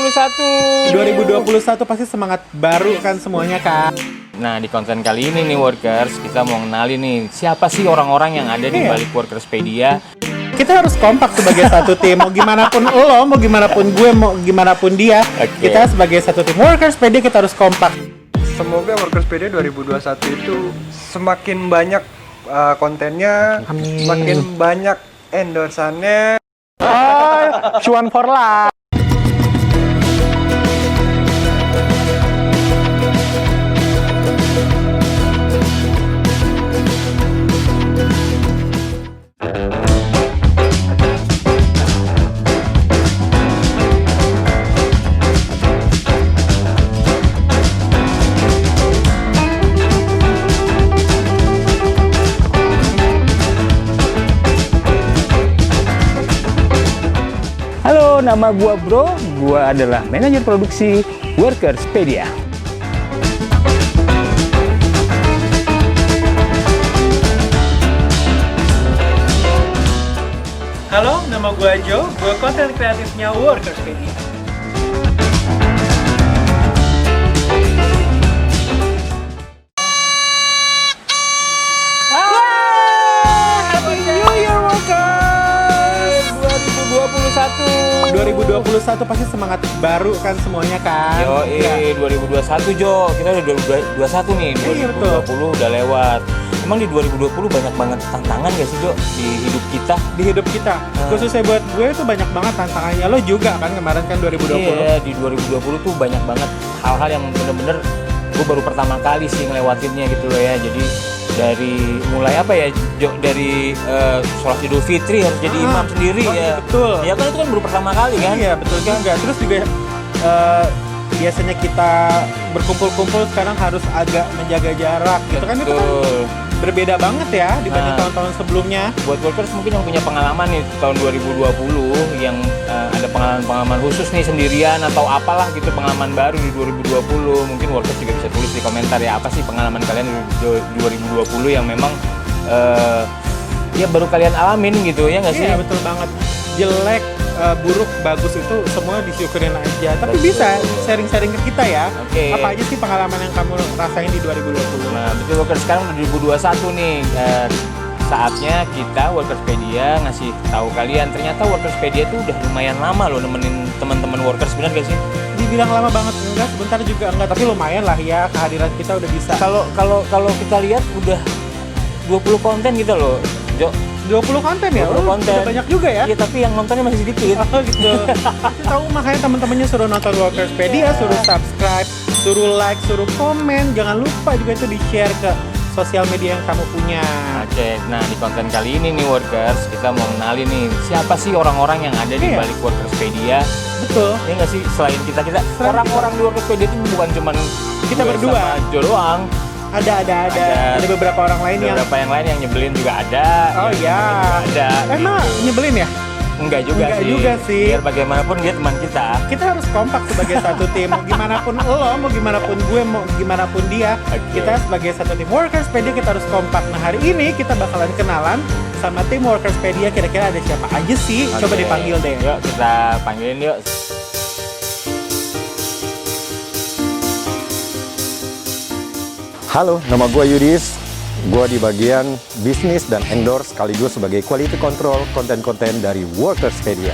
2021 pasti semangat baru kan semuanya kan. Nah, di konten kali ini nih Workers, kita mau kenalin nih siapa sih orang-orang yang ada di balik Workerspedia. Kita harus kompak sebagai satu tim. Mau gimana pun lo, mau gimana pun gue, mau gimana pun dia. Oke. Kita sebagai satu tim Workerspedia kita harus kompak. Semoga Workerspedia 2021 itu semakin banyak kontennya, Amin. semakin banyak endorsannya. Cuan for life. Halo, nama gua Bro. Gua adalah manajer produksi Workerspedia. Halo, nama gue Jo, gue konten kreatifnya Workerspedia. Happy New Year Workers. 2021 pasti semangat baru kan semuanya kan. Yoi, 2021 Jo, kita udah 2021 nih, Iya, 2020 udah lewat. Emang di 2020 banyak banget tantangan gak sih Jo di hidup kita? Di hidup kita, khususnya buat gue itu banyak banget tantangannya. Lo juga kan kemarin kan 2020. Iya, di 2020 tuh banyak banget hal-hal yang bener-bener gue baru pertama kali sih ngelewatinnya gitu loh ya. Jadi dari mulai apa ya Jo, dari sholat Idul Fitri harus jadi imam sendiri ya. Betul. Ya kan itu kan baru pertama kali kan. Iya betul juga. Terus juga biasanya kita berkumpul-kumpul sekarang harus agak menjaga jarak gitu kan, itu kan Betul. berbeda banget ya dibanding Nah. tahun-tahun sebelumnya. Buat Workers mungkin yang punya pengalaman nih tahun 2020 yang ada pengalaman khusus nih sendirian atau apalah gitu, pengalaman baru di 2020, mungkin Workers juga bisa tulis di komentar ya, apa sih pengalaman kalian di 2020 yang memang ya baru kalian alamin gitu ya nggak sih? Iya betul banget. Jelek, buruk, bagus itu semua disyukurin aja. Tapi Betul. bisa sharing-sharing ke kita ya. Oke. Apa aja sih pengalaman yang kamu rasain di 2020? Nah, betul Workers, sekarang udah 2021 nih. Saatnya kita Workerspedia ngasih tahu kalian ternyata Workerspedia tuh udah lumayan lama loh nemenin teman-teman Workers, benar gak sih? Dibilang lama banget enggak, sebentar juga enggak, tapi lumayan lah ya kehadiran kita udah bisa. Kalau kita lihat udah 20 konten gitu loh, Jo. 20 konten ya? 20 konten. Udah banyak juga ya? Iya, tapi yang nontonnya masih sedikit. Oh gitu. Pasti tahu, makanya teman-temannya suruh nonton Workerspedia, suruh subscribe, suruh like, suruh komen. Jangan lupa juga itu di-share ke sosial media yang kamu punya. Oke, nah di konten kali ini nih Workers, kita mau kenalin nih siapa sih orang-orang yang ada di Iya. balik Workerspedia. Betul. Ya nggak sih, selain kita orang-orang di Workerspedia itu bukan cuman Kita gue berdua. sama Jo doang. Ada beberapa orang lain yang Beberapa yang lain yang nyebelin juga ada. Oh yang iya. nyebelin juga ada. emang gitu. nyebelin ya? Enggak juga Enggak sih. juga sih. Biar bagaimanapun dia teman kita. Kita harus kompak sebagai satu tim. Mau gimana pun lo, mau gimana pun gue, mau gimana pun dia. Oke. Kita sebagai satu tim Workerspedia kita harus kompak. Nah hari ini kita bakalan kenalan sama tim Workerspedia. Kira-kira ada siapa aja sih? Coba Oke. dipanggil deh. Yuk kita panggilin yuk. Halo, nama gue Yudis. Gue di bagian bisnis dan endorse sekaligus sebagai quality control konten-konten dari Workerspedia.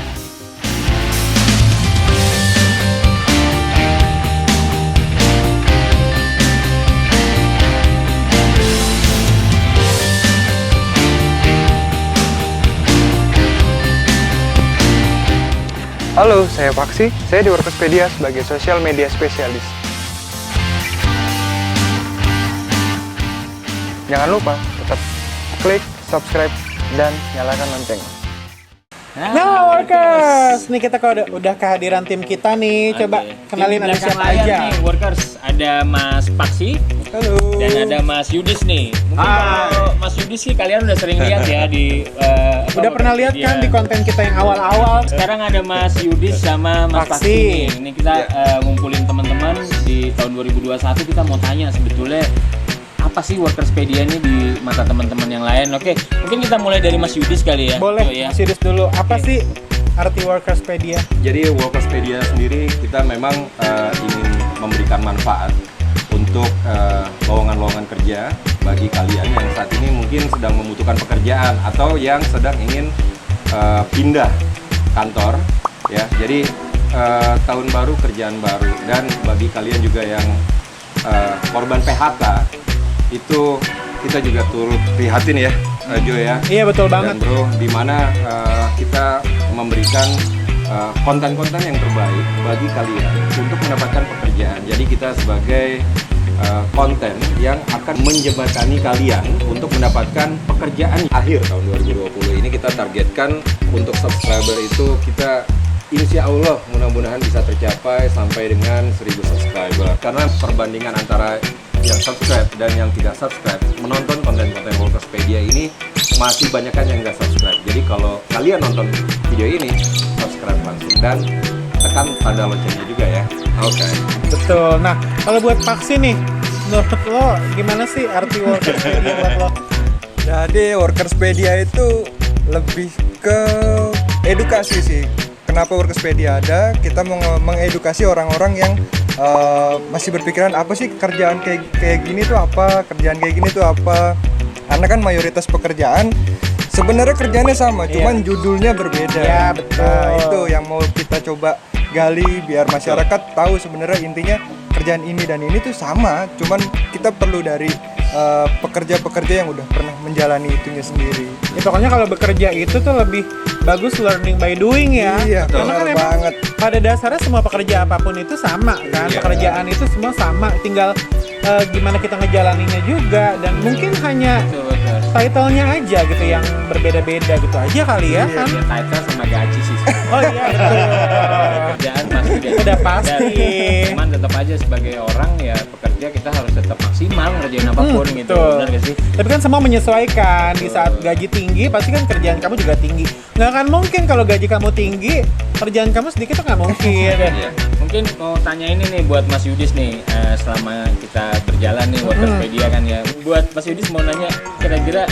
Halo, saya Paksi. Saya di Workerspedia sebagai social media spesialis. Jangan lupa tetap klik subscribe dan nyalakan lonceng. Nah, Workers, nih kita udah kehadiran tim kita nih. Coba Oke. kenalin Di ada belakang siapa layar aja. nih, Workers, ada Mas Paksi Halo. dan ada Mas Yudis nih. Mungkin kalau Mas Yudis sih kalian udah sering lihat ya di Udah pernah lihat kan di konten kita yang awal-awal. Sekarang ada Mas Yudis sama Mas Paksi. Paksi nih. Ini kita ngumpulin teman-teman di tahun 2021, kita mau tanya sebetulnya apa sih Workerspedia ini di mata teman-teman yang lain. Oke, mungkin kita mulai dari Mas Yudis kali ya. Boleh, Yo, ya. Mas Yudis dulu. Apa sih arti Workerspedia? Jadi Workerspedia sendiri kita memang ingin memberikan manfaat untuk lowongan-lowongan kerja bagi kalian yang saat ini mungkin sedang membutuhkan pekerjaan atau yang sedang ingin pindah kantor ya. Jadi tahun baru kerjaan baru, dan bagi kalian juga yang korban PHK itu kita juga turut prihatin ya, Jo ya. Iya betul banget. Dan bro, di mana kita memberikan konten-konten yang terbaik bagi kalian untuk mendapatkan pekerjaan. Jadi kita sebagai konten yang akan menjembatani kalian untuk mendapatkan pekerjaan akhir tahun 2020 ini. Kita targetkan untuk subscriber itu kita insya Allah mudah-mudahan bisa tercapai sampai dengan 1000 subscriber. Karena perbandingan antara yang subscribe dan yang tidak subscribe menonton konten-konten Workerspedia ini masih banyak kan yang nggak subscribe. Jadi kalau kalian nonton video ini, subscribe langsung dan tekan tanda loncengnya juga ya. Oke. Betul. Nah, kalau buat vaksin nih, menurut lo gimana sih arti Workerspedia buat lo? Jadi Workerspedia itu lebih ke edukasi sih. Kenapa Workerspedia ada? Kita mau mengedukasi orang-orang yang masih berpikiran apa sih kerjaan kayak gini tuh apa? Kerjaan kayak gini tuh apa? Karena kan mayoritas pekerjaan sebenarnya kerjaannya sama, cuman judulnya berbeda. Iya, betul. Nah, itu yang mau kita coba gali biar masyarakat tahu sebenarnya intinya kerjaan ini dan ini tuh sama, cuman kita perlu dari pekerja-pekerja yang udah pernah menjalani itunya sendiri. Ya pokoknya kalau bekerja itu tuh lebih bagus learning by doing ya. Iya, Karena kan benar emang banget. pada dasarnya semua pekerja apapun itu sama kan. Iya. Pekerjaan itu semua sama, tinggal gimana kita ngejalaninnya juga, dan mungkin hanya title-nya aja gitu yang berbeda-beda gitu aja kali ya kan. Ya, title sama gaji sih. Oh iya betul. Kerjaan pasti gaji. Udah pasti. Cuman tetap aja sebagai orang ya pekerja kita harus tetap maksimal ngerjain apapun gitu. betul. Benar gak sih? Tapi kan semua menyesuaikan. Di saat gaji tinggi pasti kan kerjaan kamu juga tinggi. Nggak akan mungkin kalau gaji kamu tinggi kerjaan kamu sedikit tuh nggak mungkin. Iya. Mungkin mau tanya ini nih buat Mas Yudis nih, selama kita berjalan nih Workerspedia kan ya. Buat Mas Yudis mau nanya, kira-kira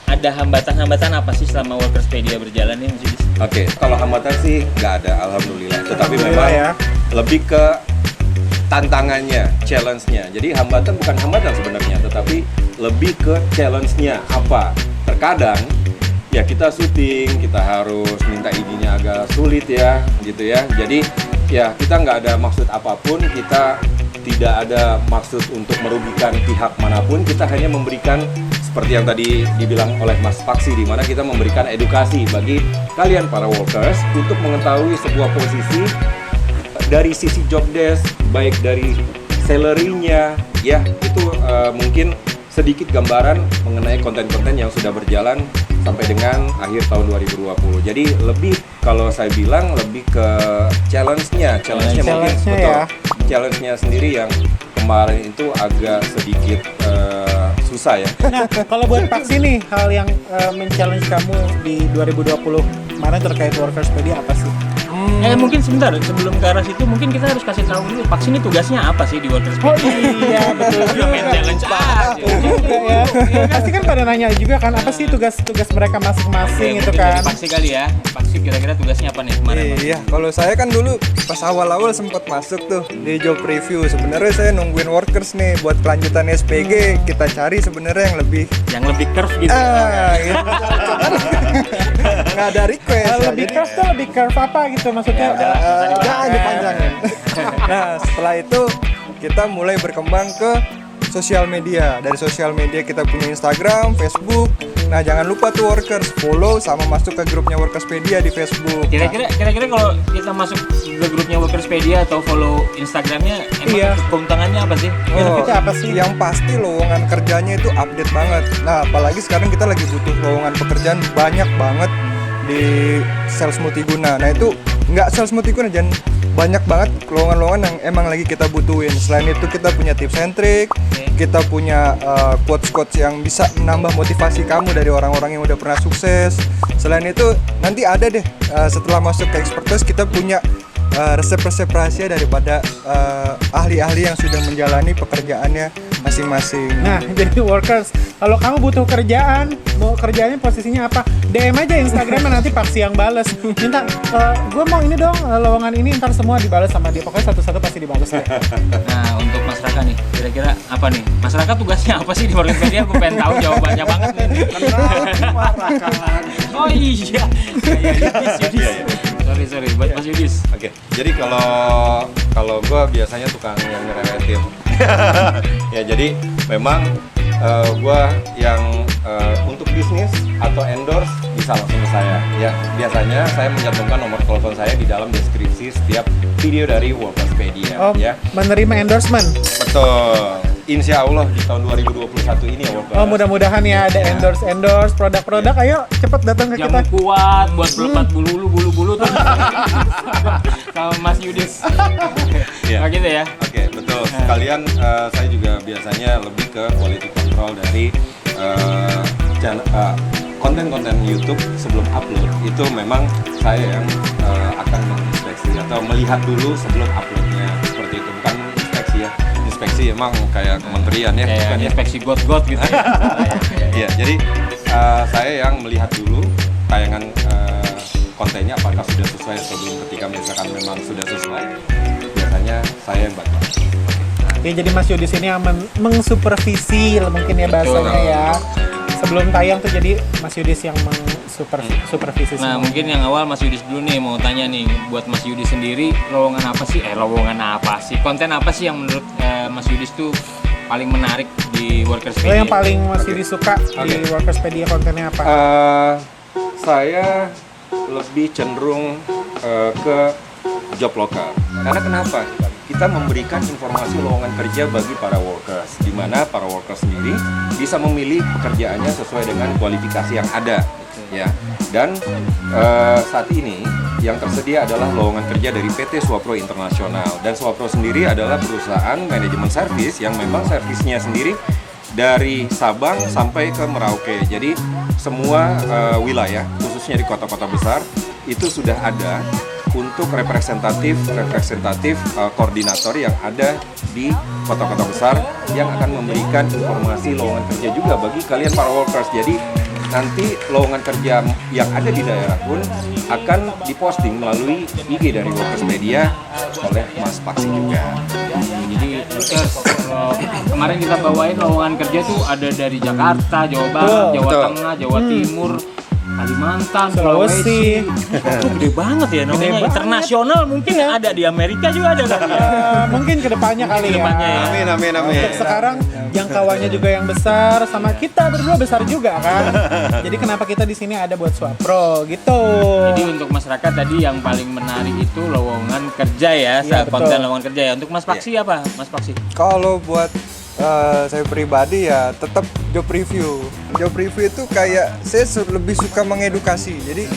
ada hambatan-hambatan apa sih selama Workerspedia berjalan nih Mas Yudis? Oke, kalau hambatan sih nggak ada, alhamdulillah. Tetapi Alhamdulillah memang ya. lebih ke tantangannya, challenge-nya. Jadi hambatan bukan hambatan sebenarnya, tetapi lebih ke challenge-nya apa. Terkadang ya kita syuting, kita harus minta izinnya agak sulit ya, gitu ya. Jadi ya kita nggak ada maksud apapun, kita tidak ada maksud untuk merugikan pihak manapun. Kita hanya memberikan seperti yang tadi dibilang oleh Mas Paksi, di mana kita memberikan edukasi bagi kalian para workers untuk mengetahui sebuah posisi dari sisi job desk, baik dari salary-nya, ya itu mungkin sedikit gambaran mengenai konten-konten yang sudah berjalan sampai dengan akhir tahun 2020. Jadi lebih kalau saya bilang lebih ke challenge-nya mungkin Challenge-nya betul. ya. Challenge-nya sendiri yang kemarin itu agak sedikit susah ya. Nah, kalau buat Paksi nih, hal yang men-challenge kamu di 2020 kemarin terkait Workerspedia apa sih? Mungkin sebentar sebelum ke arah situ mungkin kita harus kasih tahu dulu Paksi ini tugasnya apa sih di Workerspedia? Oh iya, betul Juga main challenge aja. juga ya. Pasti kan pada nanya juga kan apa sih tugas-tugas mereka masing-masing itu Mungkin kan. dari Paksi kali ya. Paksi kira-kira tugasnya apa nih kemarin? Mas? Iya, kalau saya kan dulu pas awal-awal sempat masuk tuh di job review. Sebenarnya saya nungguin workers nih buat kelanjutan SPG. Kita cari sebenarnya yang lebih Yang lebih curve gitu. gitu. Nggak ada request. Kalau ya, lebih jadi- curve tuh lebih curve apa gitu maksudnya? Ya, udah. jangan dipanjangin. Nah, setelah itu kita mulai berkembang ke sosial media. Dari sosial media kita punya Instagram, Facebook. Nah, jangan lupa tuh workers follow sama masuk ke grupnya Workerspedia di Facebook. Kira-kira kalau kita masuk ke grupnya Workerspedia atau follow Instagramnya, emang Iya. keuntungannya apa sih? Benefitnya apa sih? Yang pasti lowongan kerjanya itu update banget. Nah, apalagi sekarang kita lagi butuh lowongan pekerjaan banyak banget di sales multiguna. Nah, itu nggak sales multiguna, jangan banyak banget lowongan-lowongan yang emang lagi kita butuhin. Selain itu kita punya tips and trick, kita punya quotes-quotes yang bisa menambah motivasi kamu dari orang-orang yang udah pernah sukses. Selain itu nanti ada deh setelah masuk ke expertise kita punya resep-resep rahasia daripada ahli-ahli yang sudah menjalani pekerjaannya masing-masing. Nah, jadi workers, kalau kamu butuh kerjaan, mau kerjanya posisinya apa? DM aja Instagramnya, nanti Paksi yang bales. Minta, gue mau ini dong, lowongan ini, ntar semua dibales sama dia. Pokoknya satu-satu pasti dibales deh. Nah, untuk Mas Raka nih, kira-kira apa nih? Mas Raka tugasnya apa sih di Marketpedia? Aku pengen tahu jawabannya banget nih. Oh iya. Yudis. Sorry, buat Mas Yudis. Oke, jadi kalau gue biasanya tukang yang ngerewetin. Ya jadi memang gue yang untuk bisnis atau endorse bisa langsung ke saya. Ya biasanya saya mencantumkan nomor telepon saya di dalam deskripsi setiap video dari Workerspedia. Oh, Ya menerima endorsement. betul. Insya Allah di tahun 2021 ini ya Workers. Oh, mudah-mudahan ya ada endorse produk-produk. Ayo cepet datang ke kita. Jamu kuat buat melepat bulu-bulu tuh. Sama Mas Yudis. Iya. Kayak gitu ya. Oke, betul. Sekalian saya juga biasanya lebih ke quality control dari konten-konten YouTube sebelum upload. Itu memang saya yang akan menginspeksi atau melihat dulu sebelum uploadnya. Seperti itu, bukan inspeksi ya. Inspeksi emang kayak kementerian ya, bukan ya. Inspeksi got gitu ya. Iya, jadi saya yang melihat dulu tayangan kontennya apakah sudah sesuai sebelum ketika misalkan memang sudah sesuai. Biasanya saya yang bantu. Ya, jadi Mas Yudis ini yang mengsupervisi mungkin ya bahasanya ya. Sebelum tayang tuh jadi Mas Yudis yang supervisi Nah, semua. mungkin yang awal Mas Yudis dulu nih mau tanya nih, buat Mas Yudis sendiri lowongan apa sih? Konten apa sih yang menurut Mas Yudis tuh paling menarik di Workerspedia? Yang paling Mas Yudis suka di Workerspedia kontennya apa? Saya lebih cenderung ke job lokal. Karena kenapa? Kita memberikan informasi lowongan kerja bagi para workers, di mana para workers sendiri bisa memilih pekerjaannya sesuai dengan kualifikasi yang ada, ya. Dan saat ini yang tersedia adalah lowongan kerja dari PT Swapro Internasional, dan Swapro sendiri adalah perusahaan manajemen servis yang memang servisnya sendiri dari Sabang sampai ke Merauke. Jadi semua wilayah, khususnya di kota-kota besar, itu sudah ada untuk representatif koordinator yang ada di kota-kota besar yang akan memberikan informasi lowongan kerja juga bagi kalian para workers. Jadi nanti lowongan kerja yang ada di daerah pun akan diposting melalui IG dari Workerspedia oleh Mas Paksi juga. Jadi kemarin kita bawain lowongan kerja tuh ada dari Jakarta, Jawa Barat, Jawa Tengah, Jawa Timur, Kalimantan, Sulawesi. Itu gede banget ya namanya. Gede banget. Internasional mungkin ada di Amerika juga ada kan ya. Mungkin kedepannya kali Kedepannya ya. Amin. Untuk sekarang jangkauannya juga yang besar, sama kita berdua besar juga kan. Jadi kenapa kita di sini ada buat Swapro gitu. Jadi untuk masyarakat tadi yang paling menarik itu lowongan kerja ya, Iya, betul. konten lowongan kerja ya. Untuk Mas Paksi apa? Mas Paksi. Kalau buat saya pribadi ya tetap job review. Job review itu kayak saya lebih suka mengedukasi. Jadi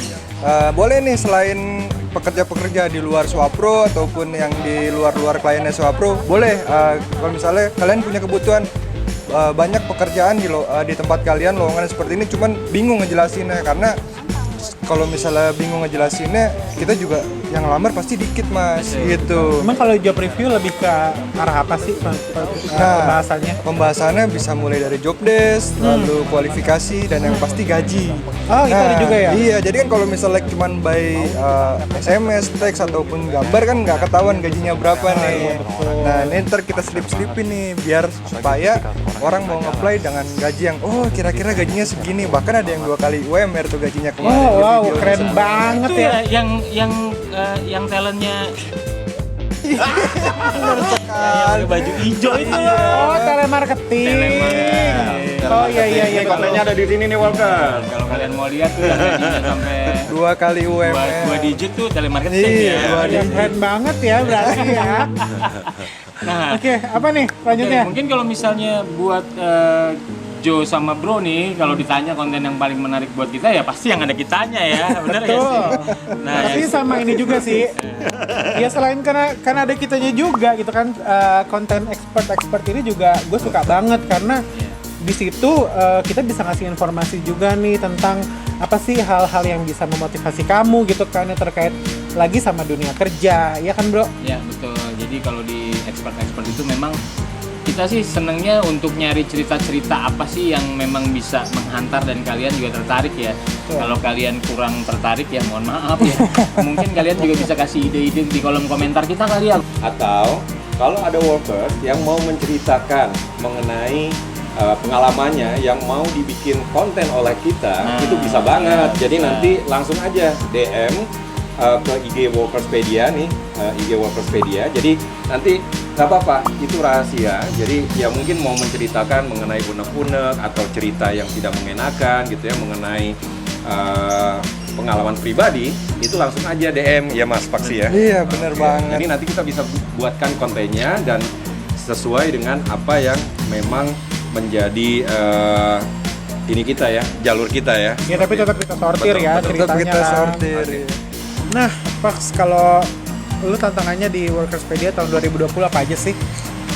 boleh nih selain pekerja-pekerja di luar Swapro ataupun yang di luar kliennya Swapro, boleh kalau misalnya kalian punya kebutuhan banyak pekerjaan di tempat kalian lowongan seperti ini, cuman bingung ngejelasinnya karena kalau misalnya bingung ngejelasinnya, kita juga yang ngelamar pasti dikit mas, gitu. Emang kalau job review lebih ke arah apa sih pembahasannya? Pembahasannya bisa mulai dari job desk, lalu kualifikasi, dan yang pasti gaji. Oh, itu ada juga ya? Iya, jadi kan kalau misalnya cuman by SMS, teks ataupun gambar kan nggak ketahuan gajinya berapa nih. Nah, ini ntar kita selip-selipin nih biar supaya orang mau nge-apply dengan gaji yang kira-kira gajinya segini. Bahkan ada yang 2 kali UMR tuh gajinya kemarin. Oh, di wow, video keren misalnya. banget Itu ya. ya yang talentnya yang pakai baju hijau itu ya. Oh, telemarketing. Oh iya. Kontennya ada di sini nih Walker. Kalau kalian mau lihat tuh yang gajinya sampai 2 kali UMR. 2 digit tuh telemarketing Iya, ya. Iya, keren banget ya berarti ya. Nah, Oke, apa nih selanjutnya? mungkin kalau misalnya buat Joe sama Bro nih, kalau ditanya konten yang paling menarik buat kita ya pasti yang ada kitanya ya, benar ya Betul. sih? Nah, Tapi sama ini juga sih. Ya selain karena ada kitanya juga gitu kan, konten expert ini juga gue suka banget karena di situ kita bisa ngasih informasi juga nih tentang apa sih hal-hal yang bisa memotivasi kamu gitu kan, yang terkait lagi sama dunia kerja, ya kan bro? ya betul. Jadi kalau di expert itu memang kita sih senengnya untuk nyari cerita-cerita apa sih yang memang bisa menghantar dan kalian juga tertarik ya. Kalau kalian kurang tertarik ya mohon maaf ya. Mungkin kalian juga bisa kasih ide-ide di kolom komentar kita kali ya. Atau kalau ada workers yang mau menceritakan mengenai pengalamannya yang mau dibikin konten oleh kita, itu bisa banget. Jadi nanti langsung aja DM ke IG Workerspedia nih, IG Workerspedia. Jadi nanti nggak apa-apa, itu rahasia. Jadi ya mungkin mau menceritakan mengenai unek-unek atau cerita yang tidak mengenakan gitu ya, mengenai pengalaman pribadi, itu langsung aja DM ya Mas Paksi ya. Iya, bener banget. Jadi nanti kita bisa buatkan kontennya dan sesuai dengan apa yang memang menjadi ini kita ya, jalur kita ya. Ya tapi tetap kita sortir Betul, ya betul. ceritanya Tetap kita kan. sortir. Nah, Pax, kalau lu tantangannya di Workerspedia tahun 2020 apa aja sih?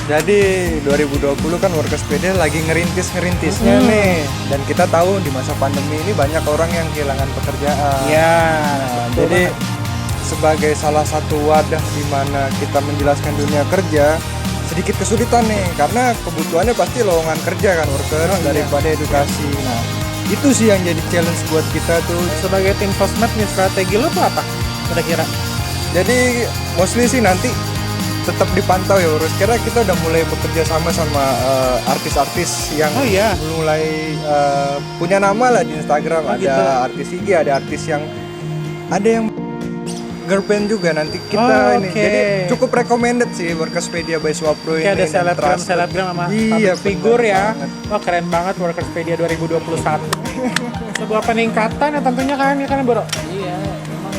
Jadi 2020 kan Workerspedia lagi ngerintis-ngerintisnya nih. Dan kita tahu di masa pandemi ini banyak orang yang kehilangan pekerjaan. Ya, Jadi sebagai salah satu wadah di mana kita menjelaskan dunia kerja, sedikit kesulitan nih karena kebutuhannya pasti lowongan kerja kan worker daripada edukasi. Nah, itu sih yang jadi challenge buat kita tuh. sebagai tim sosmed nih, strategi lu tuh apa kira-kira? Jadi mostly sih nanti tetap dipantau ya urus. Kira kita udah mulai bekerja sama artis-artis yang Oh, iya. mulai punya nama lah di Instagram. Oh, Ada gitu. artis IG, ada artis yang ada yang girl band juga nanti kita Oh, ini. oke. Jadi cukup recommended sih Workerspedia by Swapro ini. Kayak ada dan trusted. selebgram sama Iya, public figure bener ya. banget. Wah, keren banget Workerspedia 2021. Sebuah peningkatan ya tentunya kan, ya kan Bro? Iya, memang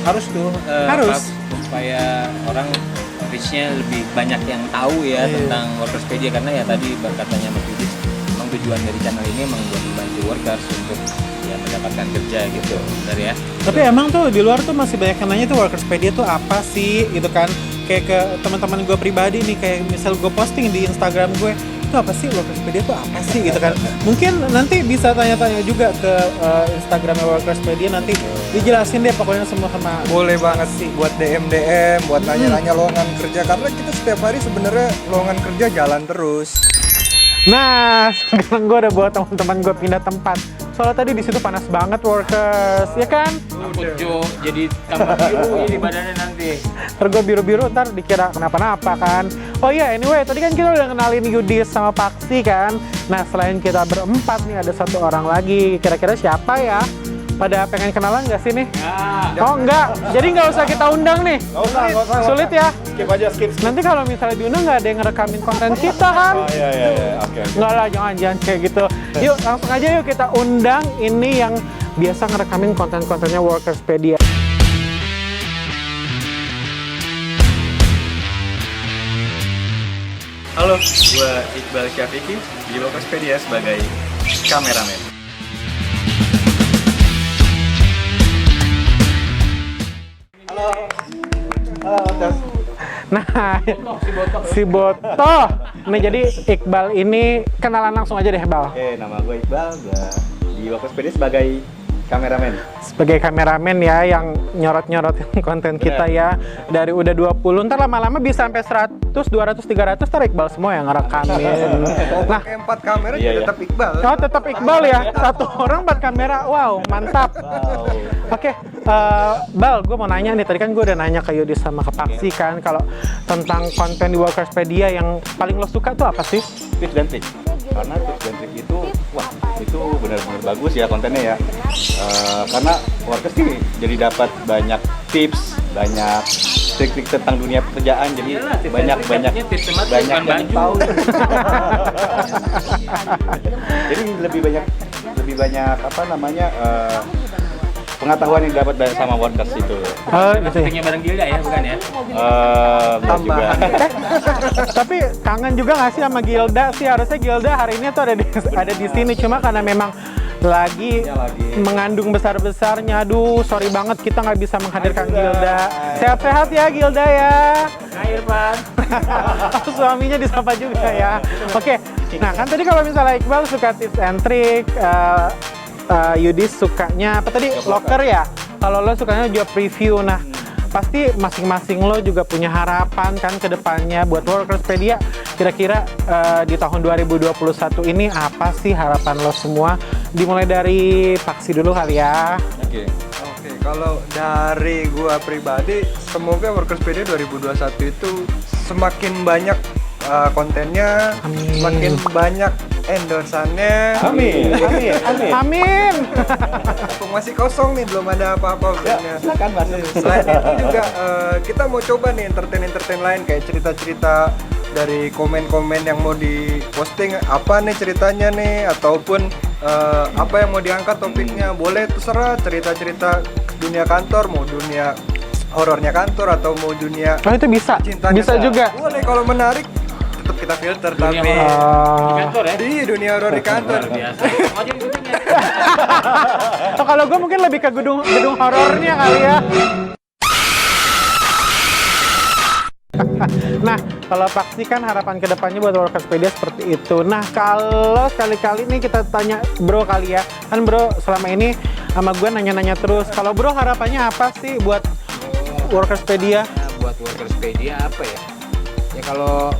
harus tuh Harus. Pak, supaya orang reach-nya lebih banyak yang tahu ya tentang Workerspedia, karena ya tadi katanya Mas Yudis, memang tujuan dari channel ini memang buat membantu workers untuk ya mendapatkan kerja gitu, benar ya. Tapi emang tuh di luar tuh masih banyak yang nanya tuh Workerspedia tuh apa sih gitu kan. Kayak ke teman-teman gue pribadi nih, kayak misal gue posting di Instagram gue, itu apa sih Workerspedia tuh apa sih gitu kan. Mungkin nanti bisa tanya-tanya juga ke Instagramnya Workerspedia, nanti dijelasin deh pokoknya semua sama. Boleh banget sih buat DM, buat nanya-nanya lowongan kerja karena kita setiap hari sebenarnya lowongan kerja jalan terus. Nah, sekarang gue udah buat teman-teman gue pindah tempat. Soalnya tadi di situ panas banget workers, ya kan? Takut Jo jadi tambah biru ini badannya nanti. Ntar gue biru-biru, ntar dikira kenapa-napa kan. Oh iya, anyway, tadi kan kita udah kenalin Yudis sama Paksi kan. Nah, selain kita berempat nih, ada satu orang lagi. Kira-kira siapa ya? Pada pengen kenalan nggak sih nih? Ya. Oh enggak, jadi nggak usah kita undang nih. Nggak usah. Sulit ya? Skip aja, skip. Nanti kalau misalnya diundang nggak ada yang ngerekamin konten kita kan? Iya, oke. Enggak lah, jangan kayak gitu. Yuk, langsung aja yuk kita undang ini yang biasa ngerekamin konten-kontennya Workerspedia. Halo, gue Iqbal Syafiqi di Workerspedia sebagai kameramen. Nah, si Boto. Nih jadi Iqbal ini kenalan langsung aja deh, Bal. Oke, nama gue Iqbal, gue di Workerspedia sebagai kameramen. Sebagai kameramen ya yang nyorot-nyorotin konten kita ya. Dari udah 20, ntar lama-lama bisa sampai 100, 200, 300, ntar Iqbal semua yang ngerekamin. Nah, Pakai 4 kamera Iya, iya. tetap Iqbal. oh tetap Iqbal ya, satu orang 4 kamera, wow mantap. Oke, Bal, gue mau nanya nih, tadi kan gue udah nanya ke Yudis sama ke Paksi kan, kalau tentang konten di Workerspedia yang paling lo suka tuh apa sih? Tips dan trik. Karena tips dan trik itu, wah itu benar-benar bagus ya kontennya ya. Karena workers sih jadi dapat banyak tips, banyak trik-trik tentang dunia pekerjaan. Jadi Iyalah, tips dan banyak trik, banyak artinya tips sama trik, banyak bukan yang baju. tahu. Jadi lebih banyak apa namanya pengetahuan yang dapat dari sama workers itu. Oh gitu ya. Pentingnya bareng Gilda ya, bukan ya? Enggak juga. Tapi kangen juga nggak sih sama Gilda sih? Harusnya Gilda hari ini tuh ada di sini, cuma karena memang lagi mengandung besar-besarnya. Aduh, sorry banget kita nggak bisa menghadirkan Gilda. Sehat-sehat ya Gilda ya. Air Pan. Suaminya disapa juga ya. Oke, nah kan tadi kalau misalnya Iqbal suka tips and trick, Yudis sukanya apa tadi? Locker ya? Kalau lo sukanya job review. Nah, pasti masing-masing lo juga punya harapan kan ke depannya buat Workerspedia. Kira-kira di tahun 2021 ini apa sih harapan lo semua? Dimulai dari Paksi dulu kali ya. Oke, kalau dari gua pribadi, semoga Workerspedia 2021 itu semakin banyak kontennya, Amin. semakin banyak endorsannya. Amin. Amin. Amin. Amin. Mumpung masih kosong nih, belum ada apa-apa. Ya, silakan Mas. Selain itu juga kita mau coba nih entertain lain kayak cerita-cerita dari komen-komen yang mau diposting, apa nih ceritanya nih, ataupun apa yang mau diangkat topiknya. Boleh terserah, cerita-cerita dunia kantor, mau dunia horornya kantor atau mau dunia Oh itu bisa, cintanya. bisa juga. Boleh, kalau menarik tetap kita filter. Dunia Tapi horor di kantor ya. di dunia horor di kantor. Luar biasa. Mau jadi guntingnya. Oh, kalau gue mungkin lebih ke gedung horornya kali ya. Nah, kalau Paksi kan harapan kedepannya buat Workerspedia seperti itu. Nah, kalau sekali-kali nih kita tanya Bro kali ya. Kan Bro selama ini sama gue nanya-nanya terus. Kalau Bro harapannya apa sih buat Workerspedia? Nah, buat Workerspedia apa ya? Ya kalau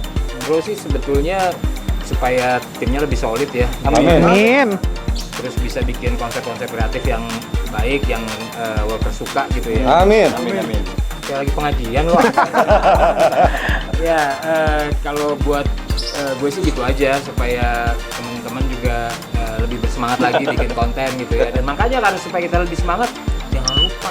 Bro sih sebetulnya supaya timnya lebih solid ya. Amin. Amin. Terus bisa bikin konsep-konsep kreatif yang baik, yang workers suka gitu ya. Amin. Amin. Amin. Kayak lagi pengajian loh. Ya, kalau buat gue sih gitu aja supaya teman-teman juga lebih bersemangat lagi bikin konten gitu ya. Dan makanya kan supaya kita lebih semangat, jangan lupa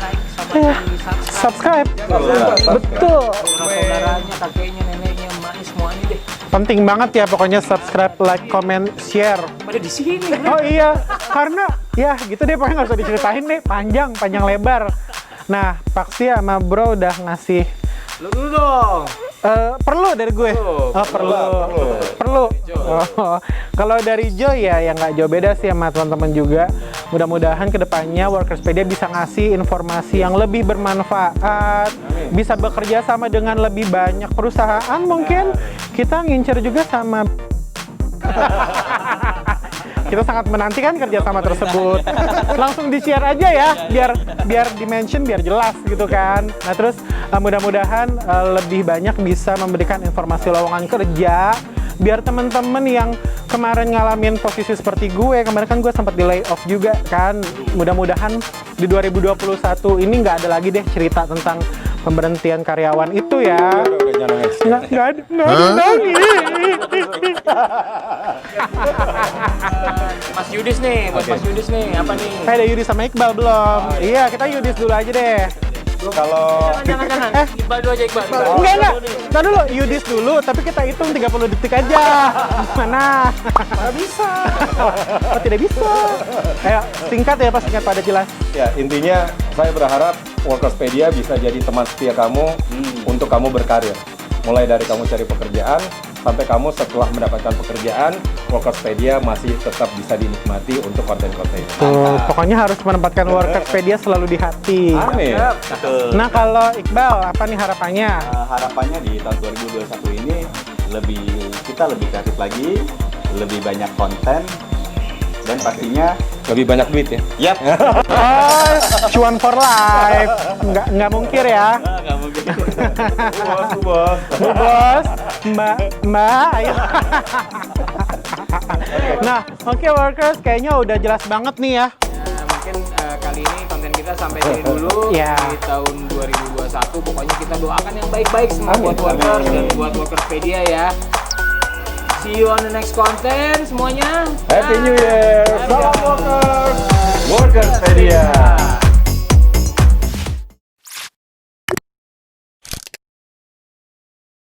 like sama Subscribe. Betul. Betul. saudaranya, kakeknya, neneknya, emaknya semuanya deh. Penting banget ya pokoknya subscribe, like, comment, share. Pada di sini. Oh iya, karena ya gitu deh pokoknya nggak usah diceritain deh, panjang lebar. Nah, Paksi sama Bro udah ngasih Lu dulu dong. perlu dari gue. Oh, perlu. Oh. Kalau dari Joy ya yang nggak jauh beda sih sama teman-teman juga. Mudah-mudahan kedepannya Workerspedia bisa ngasih informasi yang lebih bermanfaat, bisa bekerja sama dengan lebih banyak perusahaan mungkin. Kita ngincer juga sama kita sangat menantikan kerjasama tersebut. Langsung di-share aja ya, biar di-mention, biar jelas gitu kan. Nah terus mudah-mudahan lebih banyak bisa memberikan informasi lowongan kerja, biar teman-teman yang kemarin ngalamin posisi seperti gue, kemarin kan gue sempat di layoff juga kan. Mudah-mudahan di 2021 ini nggak ada lagi deh cerita tentang pemberhentian karyawan itu ya. Nggak ada nangis. Mas Yudis nih, buat Mas Yudis nih, apa nih? Ada Yudis sama Iqbal belum? Iya, kita Yudis dulu aja deh. Kalau Jangan. Iqbal dulu aja, Iqbal. Enggak. Ntar dulu, Yudis dulu, tapi kita hitung 30 detik aja. Mana? Mana bisa? Oh, tidak bisa. Ayo, singkat ya, Pak, singkat pada jelas. Ya, intinya saya berharap Workerspedia bisa jadi teman setia kamu untuk kamu berkarir. Mulai dari kamu cari pekerjaan, sampai kamu setelah mendapatkan pekerjaan, Workerspedia masih tetap bisa dinikmati untuk konten-kontennya. Tuh, pokoknya harus menempatkan Workerspedia selalu di hati. Amin. betul. Nah, kalau Iqbal, apa nih harapannya? Harapannya di tahun 2021 ini kita lebih kreatif lagi, lebih banyak konten, dan pastinya Lebih banyak duit ya. yap. Oh, cuan for life. Nggak mungkir ya. Nggak mungkin. Bos. Bu Bos, Mbak, ayo. Nah, oke Workers, kayaknya udah jelas banget nih ya. Mungkin kali ini konten kita sampai sini dulu. Ya. Di tahun 2021 pokoknya kita doakan yang baik-baik semua buat Workers dan buat Workerspedia ya. See you on the next content semuanya. Happy New Year. Salam Workers. Workerspedia.